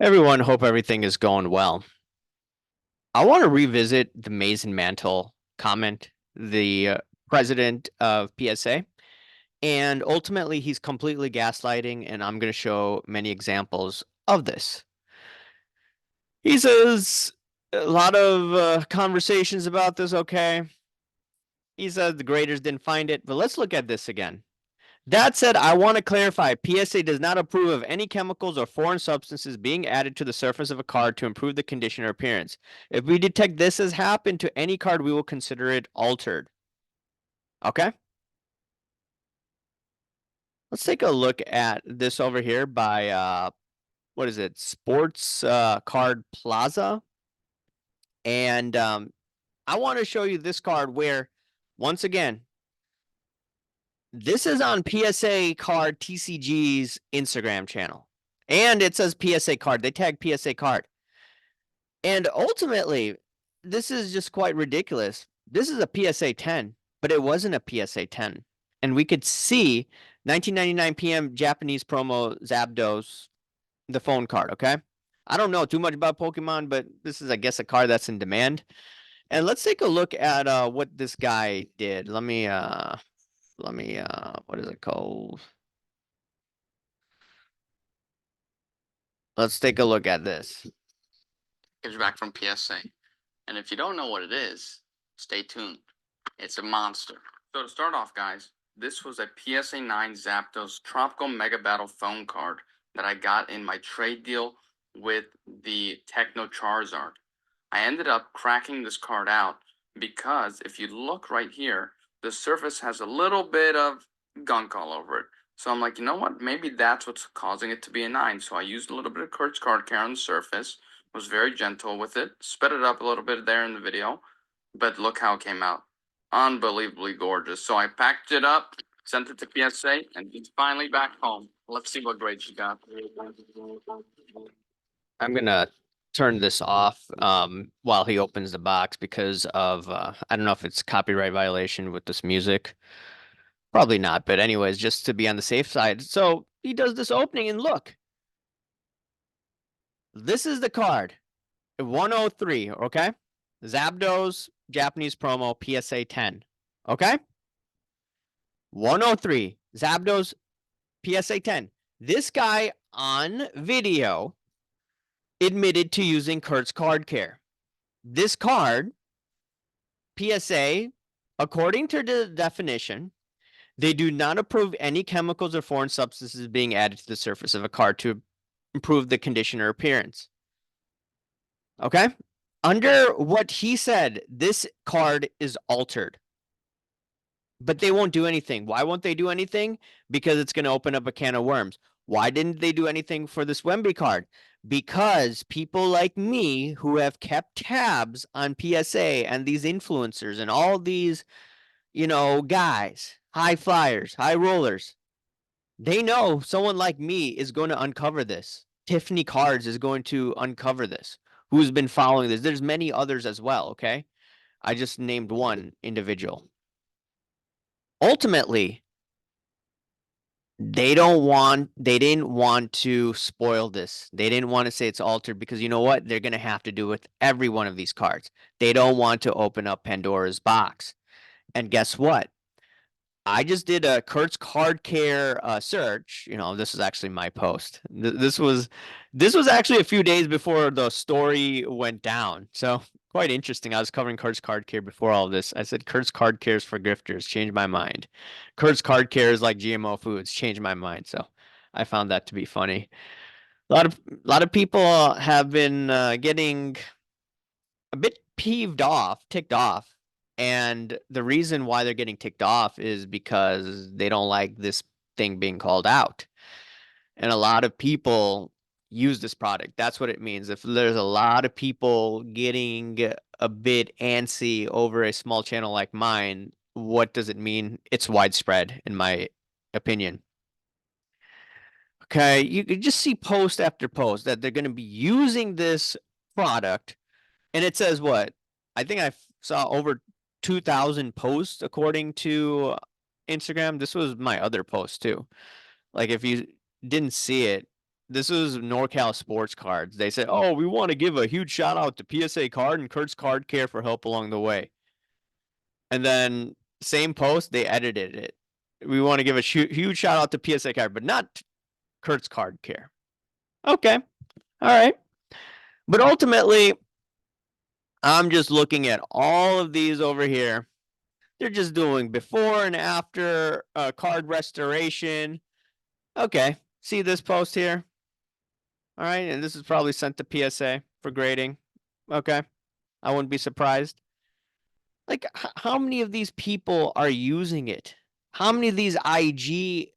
Everyone, hope everything is going well. I want to revisit the Mason Mantle comment, the president of PSA, and ultimately he's completely gaslighting, and I'm going to show many examples of this. He says a lot of conversations about this, okay? He said the graders didn't find it, but let's look at this again. That said, I want to clarify PSA does not approve of any chemicals or foreign substances being added to the surface of a card to improve the condition or appearance. If we detect this has happened to any card, we will consider it altered. Okay? Let's take a look at this over here by what is it? Sports Card Plaza. And I want to show you this card where, once again, this is on PSA Card TCG's Instagram channel. And it says PSA card. They tag PSA card. And ultimately, this is just quite ridiculous. This is a PSA 10, but it wasn't a PSA 10. And we could see 1999 PM Japanese promo Zapdos, the phone card, okay? I don't know too much about Pokemon, but this is, I guess, a card that's in demand. And let's take a look at what this guy did. What is it called? Let's take a look at this. Package back from PSA. And if you don't know what it is, stay tuned. It's a monster. So to start off, guys, this was a PSA 9 Zapdos Tropical Mega Battle phone card that I got in my trade deal with the Techno Charizard. I ended up cracking this card out because if you look right here, the surface has a little bit of gunk all over it. So I'm like, you know what? Maybe that's what's causing it to be a 9. So I used a little bit of Kurt's card care on the surface, was very gentle with it, sped it up a little bit there in the video, but look how it came out. Unbelievably gorgeous. So I packed it up, sent it to PSA, and it's finally back home. Let's see what grade she got. I'm gonna turn this off while he opens the box because of I don't know if it's copyright violation with this music. Probably not, but anyways, just to be on the safe side. So he does this opening and look. This is the card. 103, okay? Zapdos Japanese promo PSA 10. Okay? 103. Zapdos PSA 10. This guy on video admitted to using Kurt's card care. This card, PSA, according to the definition, they do not approve any chemicals or foreign substances being added to the surface of a card to improve the condition or appearance. Okay? Under what he said, this card is altered. But they won't do anything. Why won't they do anything? Because it's going to open up a can of worms. Why didn't they do anything for this Wemby card? Because people like me who have kept tabs on PSA and these influencers and all these, guys, high flyers, high rollers, they know someone like me is going to uncover this. Tiffany Cards is going to uncover this. Who's been following this? There's many others as well, okay? I just named one individual. Ultimately, they didn't want to spoil this. They didn't want to say it's altered because you know what? They're going to have to do with every one of these cards. They don't want to open up Pandora's box. And guess what? I just did a Kurt's card care search. This is actually my post. This was actually a few days before the story went down. So quite interesting. I was covering Kurt's card care before all this. I said Kurt's card cares for grifters. Changed my mind. Kurt's card cares like GMO foods. Changed my mind. So I found that to be funny. A lot of people have been getting a bit ticked off. And the reason why they're getting ticked off is because they don't like this thing being called out. And a lot of people use this product. That's what it means. If there's a lot of people getting a bit antsy over a small channel like mine, what does it mean? It's widespread, in my opinion. Okay, you could just see post after post that they're going to be using this product. And it says what? I think I saw over 2,000 posts according to Instagram. This was my other post too. Like if you didn't see it, This was NorCal Sports Cards. They said, "Oh, we want to give a huge shout out to PSA Card and Kurt's Card Care for help along the way." And then same post, they edited it. We want to give a huge shout out to PSA Card, but not Kurt's Card Care. Okay, all right. But ultimately, I'm just looking at all of these over here. They're just doing before and after card restoration. Okay, see this post here? All right, and this is probably sent to PSA for grading. Okay, I wouldn't be surprised. Like, how many of these people are using it? How many of these IG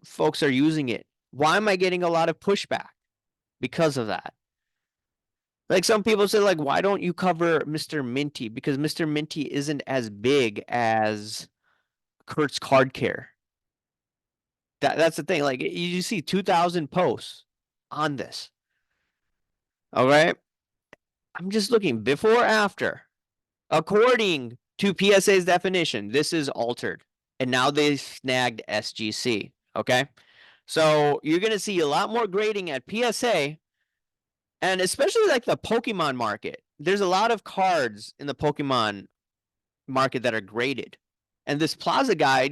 folks are using it? Why am I getting a lot of pushback because of that? Like some people say, like, why don't you cover Mr. Minty? Because Mr. Minty isn't as big as Kurt's Card Care. That's the thing. Like you see 2,000 posts on this. All right. I'm just looking before, after. According to PSA's definition, this is altered. And now they snagged SGC. Okay. So you're going to see a lot more grading at PSA and especially like the Pokemon market. There's a lot of cards in the Pokemon market that are graded. And this Plaza guy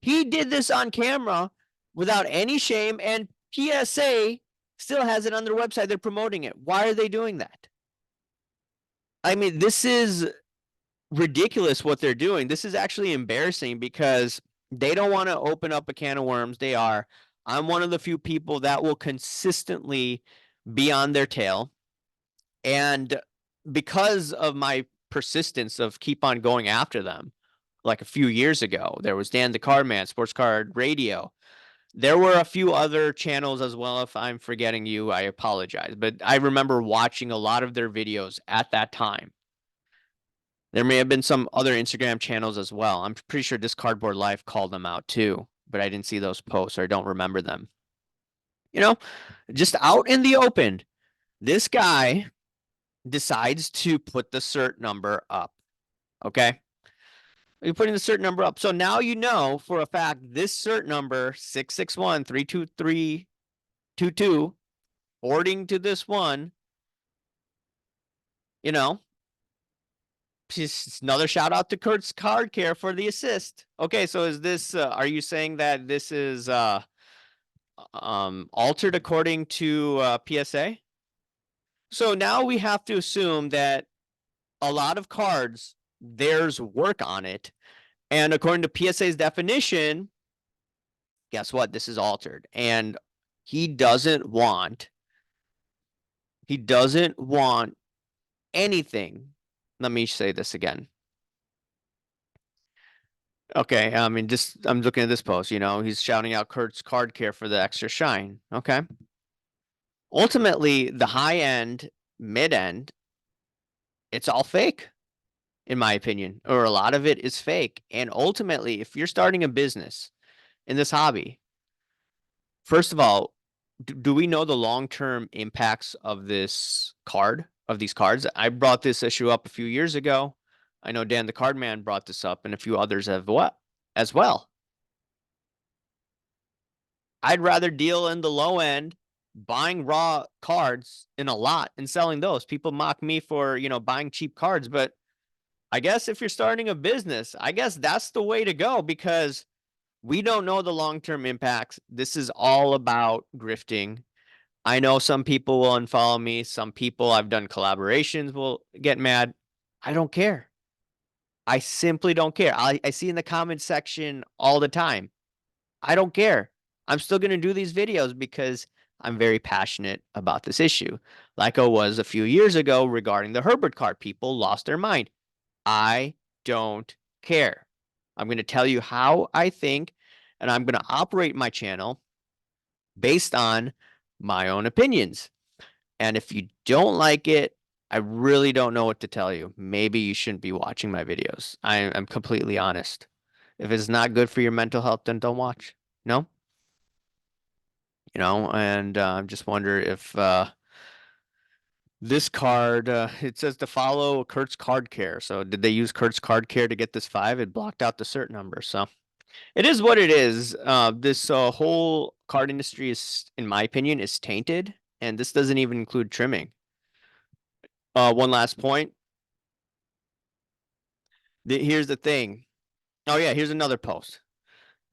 he did this on camera without any shame, and PSA still has it on their website. They're promoting it. Why are they doing that? I mean, this is ridiculous what they're doing. This is actually embarrassing because they don't want to open up a can of worms. They are. I'm one of the few people that will consistently be on their tail. And because of my persistence of keep on going after them, like a few years ago, there was Dan the Card Man, Sports Card Radio. There were a few other channels as well. If I'm forgetting you, I apologize. But I remember watching a lot of their videos at that time. There may have been some other Instagram channels as well. I'm pretty sure this Cardboard Life called them out too, but I didn't see those posts or I don't remember them. You know, just out in the open, this guy decides to put the cert number up. Okay. You're putting the cert number up. So now you know for a fact this cert number 661-32322, forwarding to this one, you know, just another shout out to Kurt's Card Care for the assist. Okay, so is this are you saying that this is altered according to PSA? So now we have to assume that a lot of cards there's work on it, and according to PSA's definition, guess what? This is altered, and he doesn't want anything. Let me say this again. Okay, I mean, just I'm looking at this post. He's shouting out Kurt's Card Care for the extra shine. Okay. Ultimately, the high end, mid end, it's all fake, in my opinion, or a lot of it is fake. And ultimately, if you're starting a business in this hobby, first of all, do we know the long-term impacts of these cards? I brought this issue up a few years ago. I know Dan the Card Man brought this up and a few others have as well. I'd rather deal in the low end, buying raw cards in a lot and selling those. People mock me for, buying cheap cards, but I guess if you're starting a business, I guess that's the way to go because we don't know the long-term impacts. This is all about grifting. I know some people will unfollow me. Some people I've done collaborations will get mad. I don't care. I simply don't care. I see in the comment section all the time. I don't care. I'm still going to do these videos because I'm very passionate about this issue. Like I was a few years ago regarding the Herbert card. People lost their mind. I don't care. I'm going to tell you how I think, and I'm going to operate my channel based on my own opinions. And if you don't like it, I really don't know what to tell you. Maybe you shouldn't be watching my videos. I'm completely honest. If it's not good for your mental health, then don't watch. No? And I just wonder if this card, it says to follow Kurt's Card Care. So did they use Kurt's Card Care to get this 5? It blocked out the cert number. So it is what it is. This whole card industry is, in my opinion, is tainted, and this doesn't even include trimming. One last point. Here's the thing. Oh yeah, here's another post.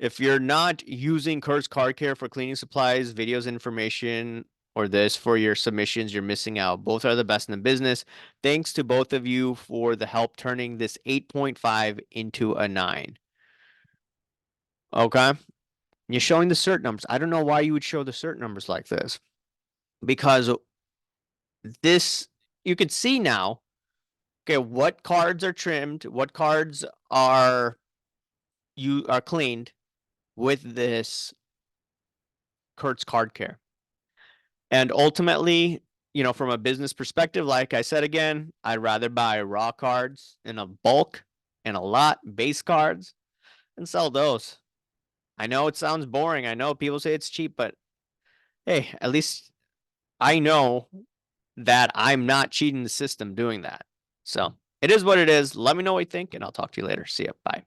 If you're not using Kurt's Card Care for cleaning supplies, videos, information, or this for your submissions, you're missing out. Both are the best in the business. Thanks to both of you for the help turning this 8.5 into a 9. Okay? You're showing the cert numbers. I don't know why you would show the cert numbers like this. Because this, you can see now, okay, what cards are trimmed, what cards are cleaned with this Kurt's Card Care. And ultimately, from a business perspective, like I said again, I'd rather buy raw cards in a bulk and a lot, base cards, and sell those. I know it sounds boring. I know people say it's cheap, but hey, at least I know that I'm not cheating the system doing that. So it is what it is. Let me know what you think, and I'll talk to you later. See ya. Bye.